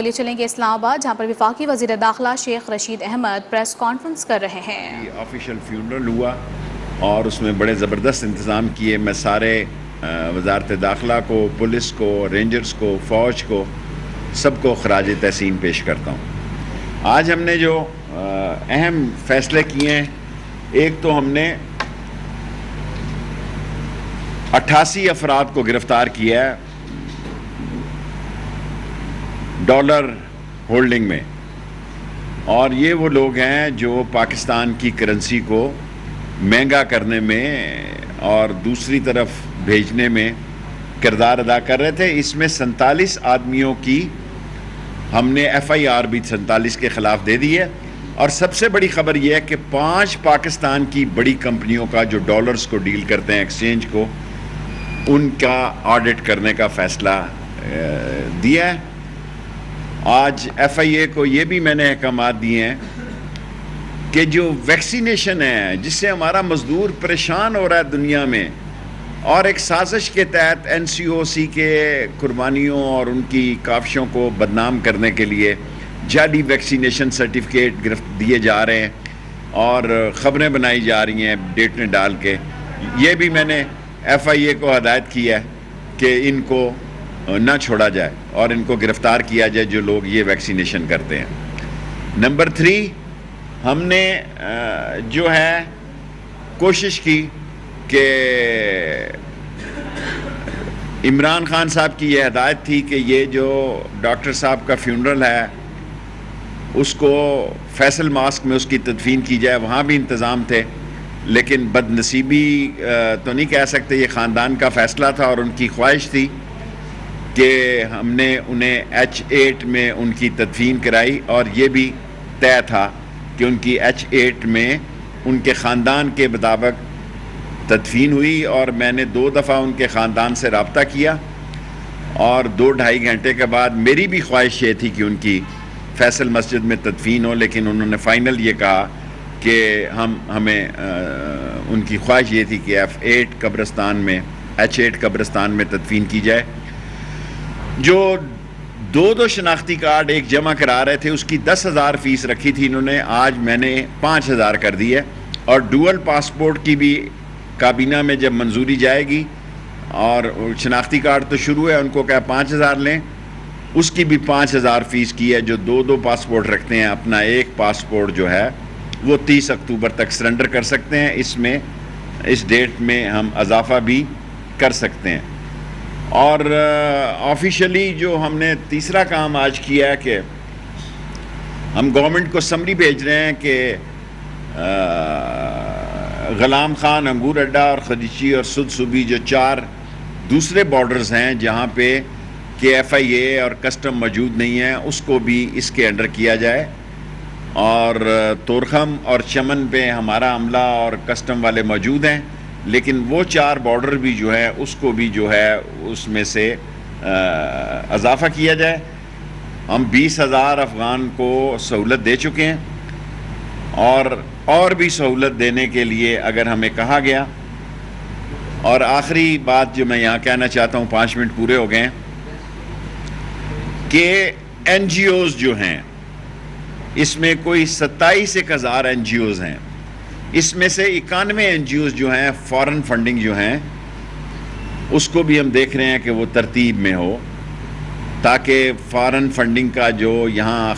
چلیے چلیں گے اسلام آباد، جہاں پر وفاقی وزیر داخلہ شیخ رشید احمد پریس کانفرنس کر رہے ہیں۔ آفیشیل فیونرل ہوا اور اس میں بڑے زبردست انتظام کیے۔ میں سارے وزارت داخلہ کو، پولیس کو، رینجرز کو، فوج کو، سب کو خراج تحسین پیش کرتا ہوں۔ آج ہم نے جو اہم فیصلے کیے ہیں، ایک تو ہم نے 88 افراد کو گرفتار کیا ہے ڈالر ہولڈنگ میں، اور یہ وہ لوگ ہیں جو پاکستان کی کرنسی کو مہنگا کرنے میں اور دوسری طرف بھیجنے میں کردار ادا کر رہے تھے۔ اس میں 47 آدمیوں کی ہم نے ایف آئی آر بھی 47 کے خلاف دے دی ہے، اور سب سے بڑی خبر یہ ہے کہ 5 پاکستان کی بڑی کمپنیوں کا جو ڈالرز کو ڈیل کرتے ہیں ایکسچینج کو، ان کا آڈٹ کرنے کا فیصلہ دیا ہے۔ آج ایف آئی اے کو یہ بھی میں نے احکامات دیے ہیں کہ جو ویکسینیشن ہے، جس سے ہمارا مزدور پریشان ہو رہا ہے دنیا میں، اور ایک سازش کے تحت این سی او سی کے قربانیوں اور ان کی کاوشوں کو بدنام کرنے کے لیے جعلی ویکسینیشن سرٹیفکیٹ دیے جا رہے ہیں اور خبریں بنائی جا رہی ہیں ڈیٹیں ڈال کے۔ یہ بھی میں نے ایف آئی اے کو ہدایت کی ہے کہ ان کو نہ چھوڑا جائے اور ان کو گرفتار کیا جائے جو لوگ یہ ویکسینیشن کرتے ہیں۔ نمبر 3، ہم نے جو ہے کوشش کی کہ عمران خان صاحب کی یہ ہدایت تھی کہ یہ جو ڈاکٹر صاحب کا فیونرل ہے اس کو فیصل ماسک میں اس کی تدفین کی جائے۔ وہاں بھی انتظام تھے، لیکن بد نصیبی تو نہیں کہہ سکتے، یہ خاندان کا فیصلہ تھا اور ان کی خواہش تھی کہ ہم نے انہیں H8 میں ان کی تدفین کرائی، اور یہ بھی طے تھا کہ ان کی H8 میں ان کے خاندان کے مطابق تدفین ہوئی۔ اور میں نے 2 دفعہ ان کے خاندان سے رابطہ کیا، اور 2-2.5 گھنٹے کے بعد میری بھی خواہش یہ تھی کہ ان کی فیصل مسجد میں تدفین ہو، لیکن انہوں نے فائنل یہ کہا کہ ہمیں ان کی خواہش یہ تھی کہ H8 قبرستان میں تدفین کی جائے۔ جو 2 شناختی کارڈ ایک جمع کرا رہے تھے، اس کی 10,000 فیس رکھی تھی انہوں نے، آج میں نے 5,000 کر دی ہے۔ اور ڈوئل پاسپورٹ کی بھی کابینہ میں جب منظوری جائے گی، اور شناختی کارڈ تو شروع ہے، ان کو کہا 5,000 لیں، اس کی بھی 5,000 فیس کی ہے۔ جو 2 پاسپورٹ رکھتے ہیں، اپنا ایک پاسپورٹ جو ہے وہ 30 اکتوبر تک سرنڈر کر سکتے ہیں۔ اس ڈیٹ میں ہم اضافہ بھی کر سکتے ہیں۔ اور آفیشلی جو ہم نے تیسرا کام آج کیا ہے کہ ہم گورنمنٹ کو سمری بھیج رہے ہیں کہ غلام خان انگور اڈا اور خدیچی اور سد صوبی جو 4 دوسرے بارڈرز ہیں جہاں پہ کہ ایف آئی اے اور کسٹم موجود نہیں ہیں، اس کو بھی اس کے انڈر کیا جائے۔ اور تورخم اور چمن پہ ہمارا عملہ اور کسٹم والے موجود ہیں، لیکن وہ 4 بارڈر بھی جو ہے اس کو بھی جو ہے اس میں سے اضافہ کیا جائے۔ ہم 20,000 افغان کو سہولت دے چکے ہیں، اور بھی سہولت دینے کے لیے اگر ہمیں کہا گیا۔ اور آخری بات جو میں یہاں کہنا چاہتا ہوں، 5 منٹ پورے ہو گئے ہیں، کہ این جی اوز جو ہیں، اس میں کوئی 27,000 این جی اوز ہیں، اس میں سے 91 این جی اوز جو ہیں فارن فنڈنگ جو ہیں، اس کو بھی ہم دیکھ رہے ہیں کہ وہ ترتیب میں ہو، تاکہ فارن فنڈنگ کا جو یہاں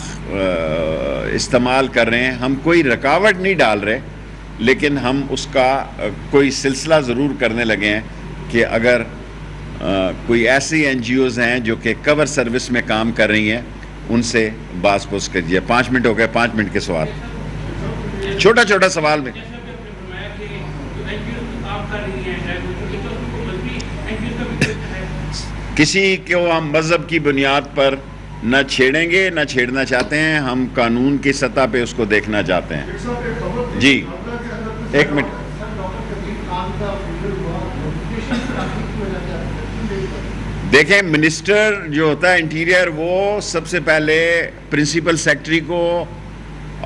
استعمال کر رہے ہیں، ہم کوئی رکاوٹ نہیں ڈال رہے، لیکن ہم اس کا کوئی سلسلہ ضرور کرنے لگے ہیں کہ اگر کوئی ایسی این جی اوز ہیں جو کہ کور سروس میں کام کر رہی ہیں، ان سے باز پوس کر دیجیے۔ 5 منٹ ہو گئے، 5 منٹ کے سوال، چھوٹا سوال میں۔ کسی کو ہم مذہب کی بنیاد پر نہ چھیڑیں گے، نہ چھیڑنا چاہتے ہیں، ہم قانون کی سطح پہ اس کو دیکھنا چاہتے ہیں۔ جی 1 منٹ۔ دیکھیں، منسٹر جو ہوتا ہے انٹیریئر، وہ سب سے پہلے پرنسپل سیکرٹری کو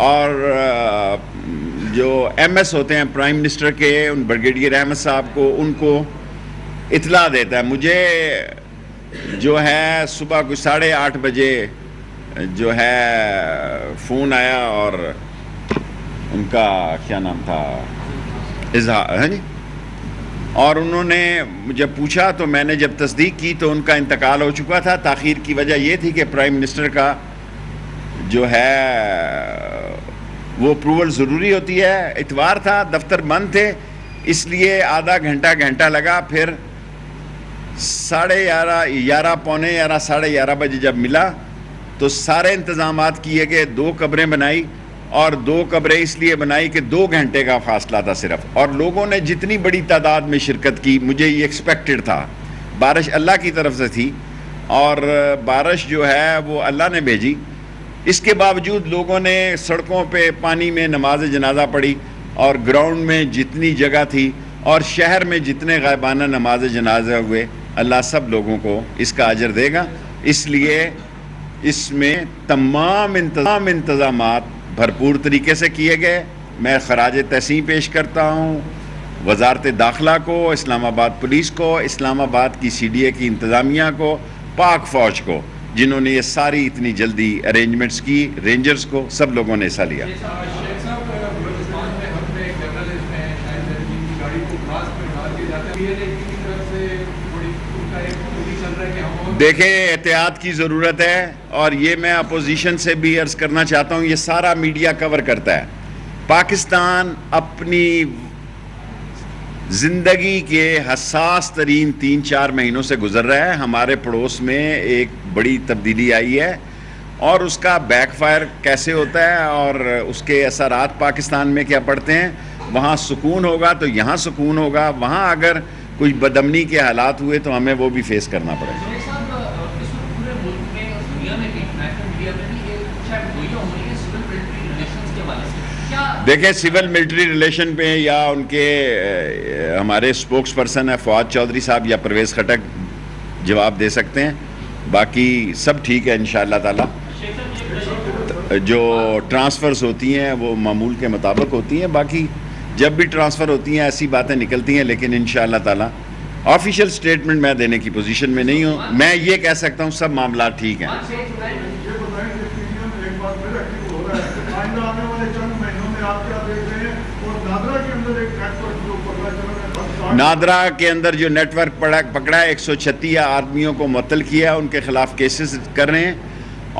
اور جو ایم ایس ہوتے ہیں پرائم منسٹر کے، ان بریگیڈیئر احمد صاحب کو، ان کو اطلاع دیتا ہے۔ مجھے جو ہے صبح کوئی 8:30 بجے جو ہے فون آیا اور ان کا کیا نام تھا اظہار، ہاں جی، اور انہوں نے جب پوچھا تو میں نے جب تصدیق کی تو ان کا انتقال ہو چکا تھا. تاخیر کی وجہ یہ تھی کہ پرائم منسٹر کا جو ہے وہ اپروول ضروری ہوتی ہے. اتوار تھا، دفتر بند تھے، اس لیے آدھا گھنٹہ لگا. پھر 11:30 پونے 11 11:30 بجے جب ملا تو سارے انتظامات کیے گئے. 2 قبریں بنائی، اور 2 قبریں اس لیے بنائی کہ 2 گھنٹے کا فاصلہ تھا صرف. اور لوگوں نے جتنی بڑی تعداد میں شرکت کی، مجھے یہ ایکسپیکٹڈ تھا. بارش اللہ کی طرف سے تھی، اور بارش جو ہے وہ اللہ نے بھیجی. اس کے باوجود لوگوں نے سڑکوں پہ پانی میں نماز جنازہ پڑھی، اور گراؤنڈ میں جتنی جگہ تھی، اور شہر میں جتنے غائبانہ نماز جنازہ ہوئے، اللہ سب لوگوں کو اس کا اجر دے گا. اس لیے اس میں تمام انتظامات بھرپور طریقے سے کیے گئے. میں خراج تحسین پیش کرتا ہوں وزارت داخلہ کو، اسلام آباد پولیس کو، اسلام آباد کی CDA کی انتظامیہ کو، پاک فوج کو، جنہوں نے یہ ساری اتنی جلدی ارینجمنٹس کی، رینجرز کو، سب لوگوں نے حصہ لیا. دیکھیں، احتیاط کی ضرورت ہے، اور یہ میں اپوزیشن سے بھی عرض کرنا چاہتا ہوں، یہ سارا میڈیا کور کرتا ہے. پاکستان اپنی زندگی کے حساس ترین 3-4 مہینوں سے گزر رہا ہے. ہمارے پڑوس میں ایک بڑی تبدیلی آئی ہے، اور اس کا بیک فائر کیسے ہوتا ہے اور اس کے اثرات پاکستان میں کیا پڑتے ہیں. وہاں سکون ہوگا تو یہاں سکون ہوگا، وہاں اگر کچھ بدامنی کے حالات ہوئے تو ہمیں وہ بھی فیس کرنا پڑے گا. دیکھیں، سول ملٹری ریلیشن پہ یا ان کے ہمارے اسپوکس پرسن ہے فواد چودھری صاحب یا پرویز خٹک جواب دے سکتے ہیں. باقی سب ٹھیک ہے انشاءاللہ تعالی. جو ٹرانسفرز ہوتی ہیں وہ معمول کے مطابق ہوتی ہیں. باقی جب بھی ٹرانسفر ہوتی ہیں ایسی باتیں نکلتی ہیں، لیکن انشاءاللہ تعالی آفیشیل سٹیٹمنٹ میں دینے کی پوزیشن میں نہیں ہوں. میں یہ کہہ سکتا ہوں سب معاملات ٹھیک ہیں. نادرا کے اندر جو نیٹ ورک پکڑا ہے، 136 آدمیوں کو معطل کیا، ان کے خلاف کیسز کر رہے ہیں.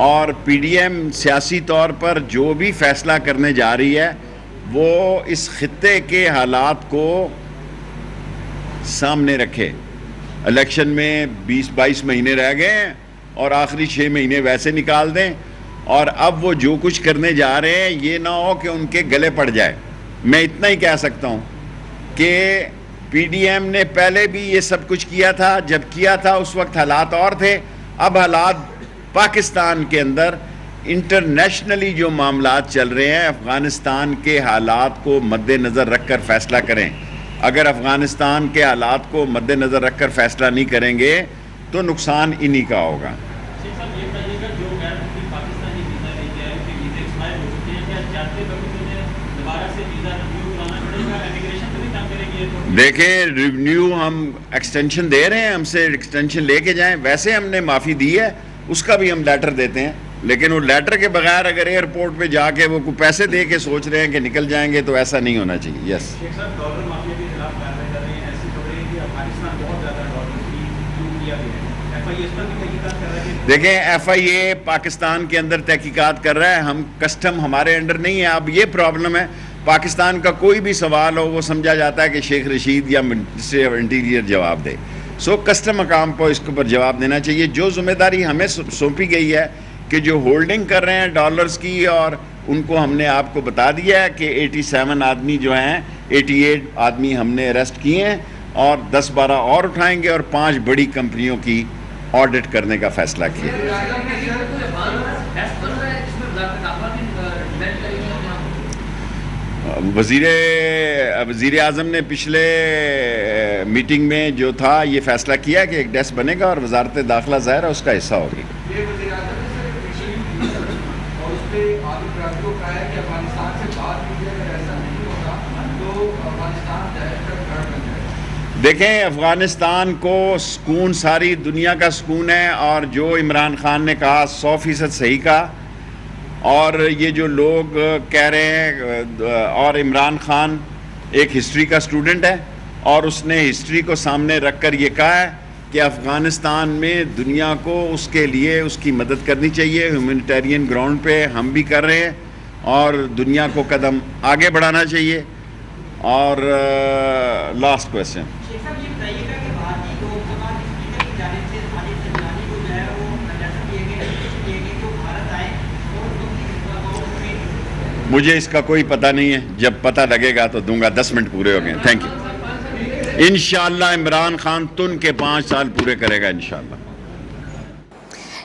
اور PDM سیاسی طور پر جو بھی فیصلہ کرنے جا رہی ہے وہ اس خطے کے حالات کو سامنے رکھے. الیکشن میں 20-22 مہینے رہ گئے ہیں، اور آخری 6 مہینے ویسے نکال دیں، اور اب وہ جو کچھ کرنے جا رہے ہیں یہ نہ ہو کہ ان کے گلے پڑ جائے. میں اتنا ہی کہہ سکتا ہوں کہ PDM نے پہلے بھی یہ سب کچھ کیا تھا. جب کیا تھا اس وقت حالات اور تھے. اب حالات پاکستان کے اندر انٹرنیشنلی جو معاملات چل رہے ہیں، افغانستان کے حالات کو مد نظر رکھ کر فیصلہ کریں. اگر افغانستان کے حالات کو مد نظر رکھ کر فیصلہ نہیں کریں گے تو نقصان انہی کا ہوگا. دیکھیں، ریونیو ہم ایکسٹینشن دے رہے ہیں، ہم سے ایکسٹینشن لے کے جائیں. ویسے ہم نے معافی دی ہے، اس کا بھی ہم لیٹر دیتے ہیں، لیکن وہ لیٹر کے بغیر اگر ایئرپورٹ پہ جا کے وہ کوئی پیسے دے کے سوچ رہے ہیں کہ نکل جائیں گے تو ایسا نہیں ہونا چاہیے. یس. دیکھیں، FIA پاکستان کے اندر تحقیقات کر رہا ہے. ہم کسٹم ہمارے انڈر نہیں ہے. اب یہ پرابلم ہے، پاکستان کا کوئی بھی سوال ہو وہ سمجھا جاتا ہے کہ شیخ رشید یا منسٹری آف انٹیریئر جواب دے. کسٹم مقام کو اس کے اوپر جواب دینا چاہیے. جو ذمہ داری ہمیں سونپی گئی ہے کہ جو ہولڈنگ کر رہے ہیں ڈالرز کی، اور ان کو ہم نے آپ کو بتا دیا ہے کہ 87 آدمی جو ہیں، 88 آدمی ہم نے اریسٹ کیے ہیں، اور 10-12 اور اٹھائیں گے، اور 5 بڑی کمپنیوں کی آڈٹ کرنے کا فیصلہ کیا. وزیر اعظم نے پچھلے میٹنگ میں جو تھا یہ فیصلہ کیا کہ ایک ڈیسک بنے گا، اور وزارت داخلہ ظاہر ہے اس کا حصہ ہوگی. دیکھیں افغانستان کو سکون ساری دنیا کا سکون ہے، اور جو عمران خان نے کہا 100% صحیح کہا. اور یہ جو لوگ کہہ رہے ہیں، اور عمران خان ایک ہسٹری کا اسٹوڈنٹ ہے، اور اس نے ہسٹری کو سامنے رکھ کر یہ کہا ہے کہ افغانستان میں دنیا کو اس کے لیے اس کی مدد کرنی چاہیے. ہیومینیٹیرین گراؤنڈ پہ ہم بھی کر رہے ہیں، اور دنیا کو قدم آگے بڑھانا چاہیے. اور لاسٹ کویسچن. شیخ صاحب یہ بتائیے گا کہ بھارتی لوک سبھا کے اسپیکر کی جانب سے خالد زندانی کو جو ہے وہ لیٹر دیے گئے کہ وہ بھارت آئے اور اکاؤنٹ میں. مجھے اس کا کوئی پتہ نہیں ہے، جب پتہ لگے گا تو دوں گا. 10 منٹ پورے ہو گئے. Thank you. انشاءاللہ عمران خان تن کے 5 سال پورے کرے گا انشاءاللہ.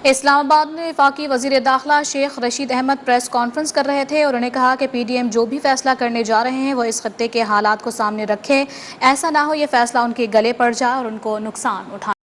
اسلام آباد میں وفاقی وزیر داخلہ شیخ رشید احمد پریس کانفرنس کر رہے تھے، اور انہوں نے کہا کہ پی ڈی ایم جو بھی فیصلہ کرنے جا رہے ہیں وہ اس خطے کے حالات کو سامنے رکھے. ایسا نہ ہو یہ فیصلہ ان کے گلے پڑ جائے اور ان کو نقصان اٹھانا